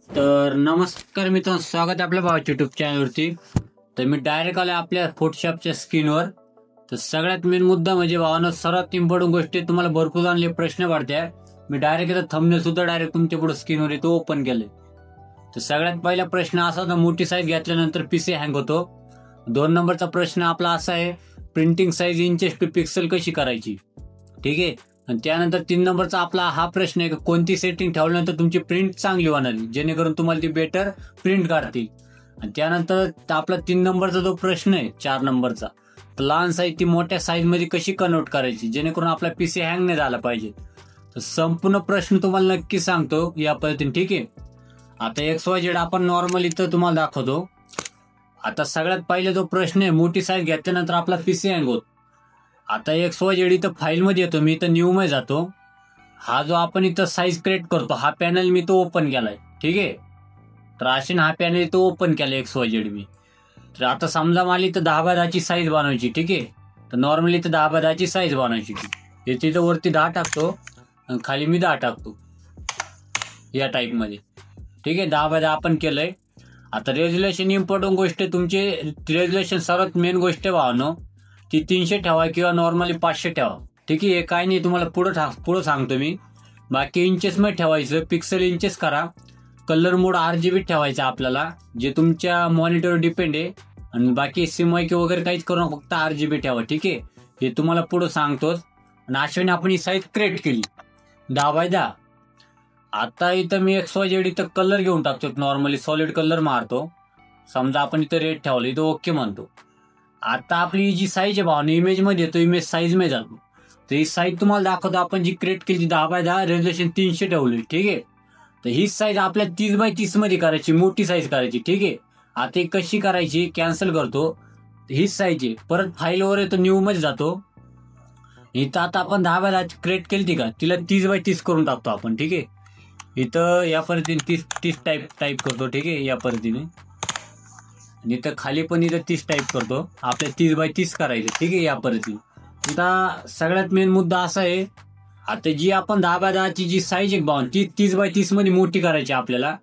तर नमस्कार मित्रांनो, स्वागत आहे आपल्या भावाच्या युट्यूब चॅनलवरती. तर मी डायरेक्ट आलो आपल्या फोटोशॉपच्या स्क्रीनवर. तर सगळ्यात मेन मुद्दा म्हणजे भावानं सर्वात इम्पॉर्टंट गोष्टी तुम्हाला भरपूर आणले प्रश्न पडते. मी डायरेक्ट इथं थंबनेल सुद्धा डायरेक्ट तुमच्या पुढे स्क्रीनवर येतो ओपन केले. तर सगळ्यात पहिला प्रश्न असा होता, मोठी साईज घेतल्यानंतर पीसी हँग होतो. 2 नंबरचा प्रश्न आपला असा आहे, printing size inches to pixel कशी करायची. ठीक आहे. आणि त्यानंतर 3 नंबरचा आपला हा प्रश्न आहे, कोणती सेटिंग ठेवल्यानंतर तुमची प्रिंट चांगली होणार जेणेकरून तुम्हाला ती बेटर प्रिंट काढतील. आणि त्यानंतर आपला 3 नंबरचा जो प्रश्न आहे 4 नंबरचा, तर लहान साईज ती मोठ्या साईज मध्ये कशी कन्वर्ट करायची जेणेकरून आपला पीसी हँग नाही झाला पाहिजे. तर संपूर्ण प्रश्न तुम्हाला नक्की सांगतो या पद्धतीने. ठीक आहे. आता XYZ आपण नॉर्मली तर तुम्हाला दाखवतो. आता सगळ्यात पहिले जो प्रश्न आहे, मोठी साईज घेतल्यानंतर आपला पीसी हँग होत. आता XYZ इथं फाईलमध्ये येतो मी, इथं न्यू मध्ये जातो. हा जो आपण इथं साईज क्रिएट करतो हा पॅनल मी तो ओपन केलाय. ठीक आहे. तर असे हा पॅनल इथं ओपन केला XYZ मी. तर आता समजा मला इथं 10x10 ची साईज बनवायची. ठीक आहे. तर नॉर्मली इथं 10x10 ची साईज बनवायची. हे तिथं वरती 10 टाकतो आणि खाली मी 10 टाकतो या टाईप मध्ये. ठीक आहे. 10x10 आपण केलंय. आता रेझोल्युशन इम्पॉर्टंट गोष्ट आहे, तुमचे रेझोल्युशन सर्वात मेन गोष्ट आहे भावनो, ती 300 ठेवा किंवा नॉर्मली 500 ठेवा. ठीक आहे. काय नाही तुम्हाला पुढं सांगतो मी. बाकी इंचेस मध्ये ठेवायचं, पिक्सल इंचेस करा. कलर मोड RGB ठेवायचा आपल्याला, जे तुमच्या मॉनिटरवर डिपेंड आहे. आणि बाकी SIMYK वगैरे काहीच करू नका, फक्त RGB ठेवा. ठीक आहे. हे तुम्हाला पुढं सांगतोच. आणि अशाने आपण ही साईज क्रिएट केली 10x10. आता इथं मी XYZ इथं कलर घेऊन टाकतो, नॉर्मली सॉलिड कलर मारतो. समजा आपण इथं रेड ठेवलं, इथं ओके म्हणतो. आता आपली जी साईज आहे भावना, इमेज मध्ये येतो, इमेज साईज मध्ये जातो. तर ही साईज तुम्हाला दाखवतो आपण जी क्रिएट केली 10x10, रेझोल्युशन 300 ठेवली. ठीक आहे. तर ही साईज आपल्याला 30x30 मध्ये करायची, मोठी साईज करायची. ठीक आहे. आता कशी करायची, कॅन्सल करतो. हीच साईज आहे. परत फाईलवर येतो, न्यू मध्ये जातो. इथं आता आपण 10x10 क्रिएट केली का, तिला 30x30 करून टाकतो आपण. ठीक आहे. इथं या पद्धतीने 30 टाईप करतो. ठीक आहे. या पद्धतीने. आणि इथं खाली पण इथं 30 टाईप करतो. आपल्या 30x30 करायचं. ठीक आहे. या पद्धतीने. आता सगळ्यात मेन मुद्दा असा आहे, आता जी आपण 10x10 ची जी साईज आहे भावना, ती 30x30 मध्ये मोठी करायची आपल्याला.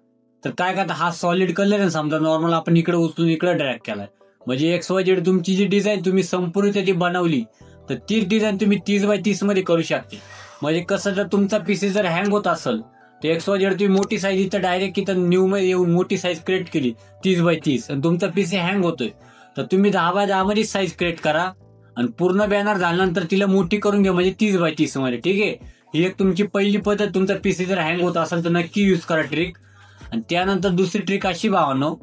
तर काय करता, हा सॉलिड कलर आहे समजा, नॉर्मल आपण इकडे उचलून इकडे ड्रॅग केलाय. म्हणजे XYZ तुमची जी डिझाईन तुम्ही संपूर्ण ती बनवली, तर तीच डिझाईन तुम्ही 30x30 मध्ये करू शकते. म्हणजे कसं, जर तुमचा पीसी जर हँग होत असेल तर XYZ तुम्ही मोठी साईज इथं डायरेक्ट इथं न्यू मध्ये येऊन मोठी साईज क्रिएट केली 30x30 आणि तुमचा पीसी हँग होतोय, तर तुम्ही 10x10 मध्ये साईज क्रिएट करा आणि पूर्ण बॅनर झाल्यानंतर तिला मोठी करून घ्या, म्हणजे 30x30 मध्ये. ठीक आहे. ही एक तुमची पहिली पद्धत. तुमचा पीसी जर हँग होत असेल तर नक्की यूज करा ट्रिक. आणि त्यानंतर दुसरी ट्रिक अशी भावनो,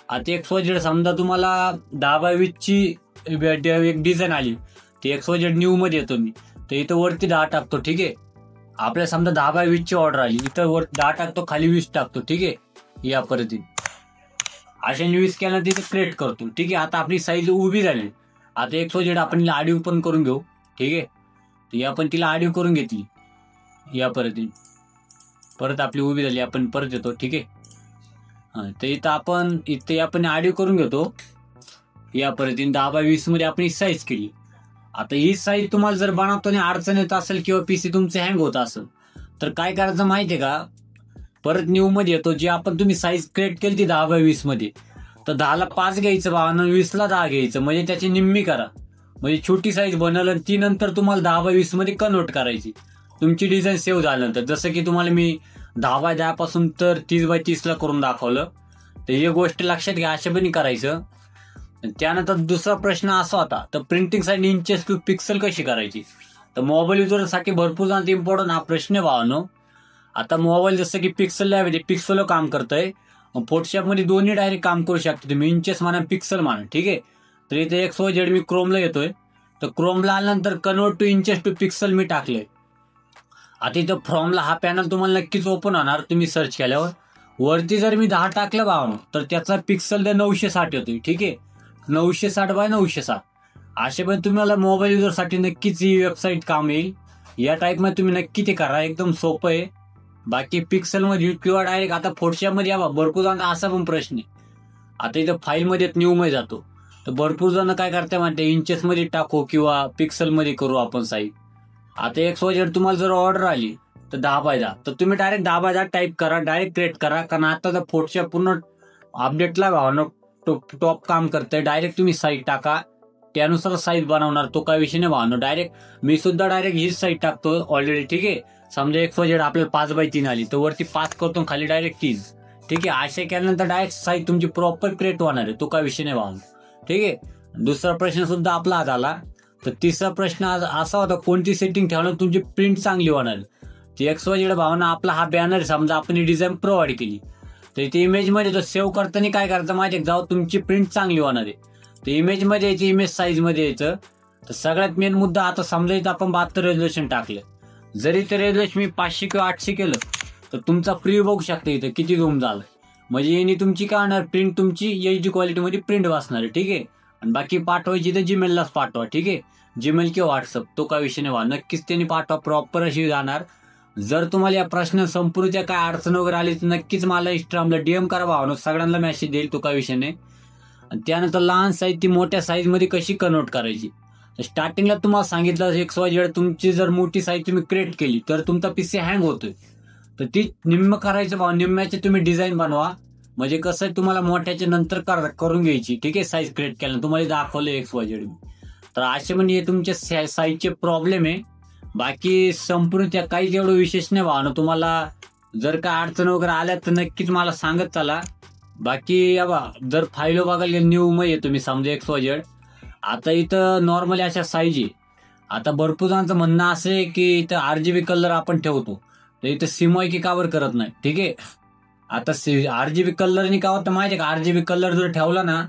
आता XYZ समजा तुम्हाला 10x20 ची एक डिझाईन आली, ती XYZ न्यू मध्ये येतो मी, तर इथं वरती 10 टाकतो. ठीक आहे. आपल्या समजा 10x20 ची ऑर्डर आली, इथं वर 10 टाकतो, खाली 20 टाकतो. ठीक आहे. या पद्धतीने अशा 20 केल्यानंतर तिथे क्रिएट करतो. ठीक आहे. आता आपली साईज उभी झाली. आता XYZ आपण आडीव पण करून घेऊ. ठीक आहे. तर आपण तिला आडीव करून घेतली या पद्धतीने. परत आपली उभी झाली, आपण परत येतो. ठीक आहे. तर इथं आपण आडीव करून घेतो या पद्धतीने. 10x20 मध्ये आपण ही साईज केली. आता ही साईज तुम्हाला जर बनवताना अडचण येत असेल किंवा पीसी तुमचे हँग होत असेल, तर काय करायचं माहितीये का, परत न्यू मध्ये येतो. जी आपण तुम्ही साईज क्रिएट केली ती 10x20 मध्ये, तर 10ला 5 घ्यायचं भावानं, 20ला 10 घ्यायचं, म्हणजे त्याची निम्मी करा. म्हणजे छोटी साईज बनवलं आणि ती नंतर तुम्हाला 10x20 मध्ये कन्वर्ट करायची तुमची डिझाईन सेव्ह झाल्यानंतर. जसं की तुम्हाला मी 10x10 पासून तर 30x30 ला करून दाखवलं. तर ही गोष्ट लक्षात घ्या, अशा पण करायचं. त्यानंतर दुसरा प्रश्न असा होता, तर printing side inches to pixel कशी करायची. तर मोबाईल युजरसाठी भरपूर जाणं इम्पॉर्टंट हा प्रश्न भावानो. आता मोबाईल जसं की पिक्सल लॅब आहे, पिक्सेल काम करतंय. फोटोशॉप मध्ये दोन्ही डायरेक्ट काम करू शकते तुम्ही, इंचेस म्हणा पिक्सल म्हणा. ठीक आहे. तर इथे XYZ मी क्रोमला येतोय, तर क्रोमला आल्यानंतर convert to inches to pixel मी टाकलंय. आता इथं फ्रॉमला हा पॅनल तुम्हाला नक्कीच ओपन होणार तुम्ही सर्च केल्यावर. वरती जर मी 10 टाकलं भावनो, तर त्याचा पिक्सल 960 येतोय. ठीक आहे. 960x960. असे पण तुम्हाला मोबाईल युजरसाठी नक्कीच ही वेबसाईट काम येईल. या टाईप मध्ये तुम्ही नक्की ते करा, एकदम सोपं आहे. बाकी पिक्सल मध्ये किंवा डायरेक्ट आता फोटोशॉप मध्ये यावा, भरपूर जण असा पण प्रश्न आहे. आता इथं फाईल मध्ये न्यू मध्ये जातो, तर भरपूर जण काय करते म्हणते इंचेस मध्ये टाकू किंवा पिक्सल मध्ये करू आपण साईज. आता XYZ तुम्हाला जर ऑर्डर आली, तर 10x10, तर तुम्ही डायरेक्ट 10x10 टाईप करा, डायरेक्ट क्रिएट करा. कारण आता तर फोटोशॉप पूर्ण अपडेटला भावना टॉप काम करतंय. डायरेक्ट तुम्ही साईज टाका, त्यानुसार साईज बनवणार, तो काही विषय नाही भावना. डायरेक्ट मी सुद्धा डायरेक्ट हीच साईज टाकतो ऑलरेडी. ठीक आहे, समजा XYZ आपल्याला 5x3 आली तर वरती 5 करतो, खाली डायरेक्ट 3. ठीक आहे, अशा केल्यानंतर डायरेक्ट साईज तुमची प्रॉपर क्रिएट होणार आहे, तो काही विषय नाही भावना. ठीक आहे, दुसरा प्रश्न सुद्धा आपला आज आला. तर तिसरा प्रश्न आज असा होता, कोणती सेटिंग ठेवणार तुमची प्रिंट चांगली होणार. ती XYZ भावना आपला हा बॅनर समजा आपण ही डिझाईन प्रोव्हाइड केली, तर ती इमेजमध्ये तो सेव्ह करताना काय करायचं माहिती आहे, जाऊ तुमची प्रिंट चांगली होणार आहे तर इमेजमध्ये यायची, इमेज साईजमध्ये यायचं. तर सगळ्यात मेन मुद्दा, आता समजा इथं आपण 72 रेझोल्युशन टाकलं, जरी ते रेझोल्युशन मी 500 किंवा 800 केलं तर तुमचा प्रिव्ह्यू बघू शकता इथं किती झूम झालं. म्हणजे यांनी तुमची काय होणार, प्रिंट तुमची HD क्वालिटीमध्ये प्रिंट वाचणार आहे. ठीक आहे, आणि बाकी पाठवायची तर जीमेललाच पाठवा. ठीक आहे, जीमेल किंवा व्हॉट्सअप, तो काय विषय नाही. नक्कीच त्यांनी पाठवा, प्रॉपर अशी जाणार. जर तुम्हाला या प्रश्न संपूर्ण काय अडचण वगैरे आली तर नक्कीच मला इंस्टाग्रामला DM करा भावना, सगळ्यांना मेसेज देईल, तो काय विषय नाही. आणि त्यानंतर लहान साईज ती मोठ्या साईज मध्ये कशी कन्वर्ट करायची. स्टार्टिंगला तुम्हाला सांगितलं XYZ तुमची जर मोठी साईज तुम्ही क्रिएट केली तर तुमचा PC हँग होतोय, तर ती निम्म करायचं भाव, निम्म्याचे तुम्ही डिझाईन बनवा. म्हणजे कसं तुम्हाला मोठ्याच्या नंतर करून घ्यायची. ठीक आहे, साईज क्रिएट केलं तुम्हाला दाखवलं XYZ. तर असे म्हणजे हे तुमच्या साईजचे प्रॉब्लेम आहे. बाकी संपूर्ण त्या काही एवढं विशेष नाही भावना. तुम्हाला जर काय अडचण वगैरे आल्या तर नक्कीच मला सांगत चला. बाकी जर फाईल बघायला न्यू मध्ये तुम्ही समजा XYZ, आता इथं नॉर्मली अशा साईज आहे. आता भरपूर जणांचं म्हणणं असं आहे की इथं RGB कलर आपण ठेवतो तर इथं सिमॉइकी कावर करत नाही. ठीक आहे, आता RGB कलरनी का होतं माहिती आहे का, RGB कलर जर ठेवला ना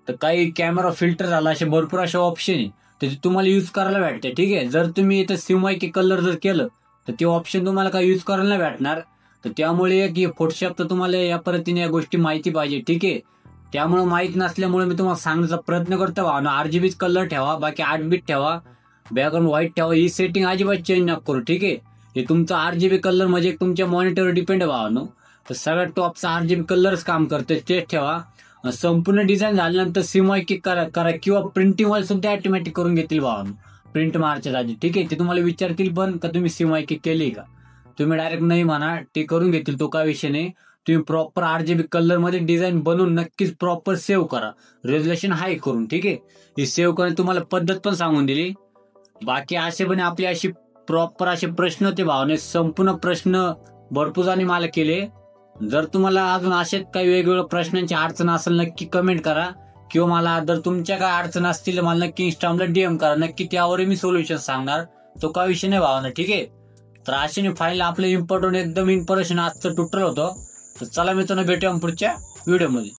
तर काही कॅमेरा फिल्टर झाला, असे भरपूर असे ऑप्शन आहे तर तुम्हाला यूज करायला भेटते. ठीक आहे, जर तुम्ही इथं सिमॉइकी कलर जर केलं तर ते ऑप्शन तुम्हाला काही यूज करायला नाही भेटणार. तर त्यामुळे की फोटोशॉप तर तुम्हाला या पद्धतीने या गोष्टी माहिती पाहिजे. ठीक आहे, त्यामुळे माहित नसल्यामुळे मी तुम्हाला सांगण्याचा प्रयत्न करतो भावना. RGB कलर ठेवा, बाकी 8 बीट ठेवा, बॅकग्राऊंड व्हाईट ठेवा, ही सेटिंग अजिबात चेंज नका करू. ठीक आहे, हे तुमचा RGB कलर म्हणजे तुमच्या मॉनिटरवर डिपेंड आहे भावना. तर सगळ्यात टॉपचा RGB कलरच काम करते, तेच ठेवा. संपूर्ण डिझाईन झाल्यानंतर सिमॉइकी करा किंवा प्रिंटिंग वाले सुद्धा ऑटोमॅटिक करून घेतील भावना, प्रिंट मारच्या आधी. ठीक आहे, ते तुम्हाला विचारतील पण का तुम्ही सिमॉइकी केली का, तुम्ही डायरेक्ट नाही म्हणा, ते करून घेतील, तो काय विषय नाही. तुम्ही प्रॉपर RGB कलर मध्ये डिझाईन बनवून नक्कीच प्रॉपर सेव्ह करा, रेझोल्युशन हाय करून. ठीक आहे, ही सेव्ह करण्याची तुम्हाला पद्धत पण सांगून दिली. बाकी असे पण आपली अशी प्रॉपर असे प्रश्न होते भावने, संपूर्ण प्रश्न भरपूर जणांनी मला केले. जर तुम्हाला अजून असेच काही वेगवेगळ्या प्रश्नांची अडचण असेल नक्की कमेंट करा, किंवा मला जर तुमच्या काय अडचण असतील मला नक्की इंस्टाग्रामला DM करा, नक्की त्यावर मी सोल्युशन सांगणार, तो काय विषय नाही भावना. ठीक आहे, तर असे फाईल आपलं इम्पॉर्टंट एकदम इम्पॉर्टंट आजचं ट्युटोरियल होतं. तर चला मित्रांनो, भेटूया पुढच्या व्हिडिओमध्ये.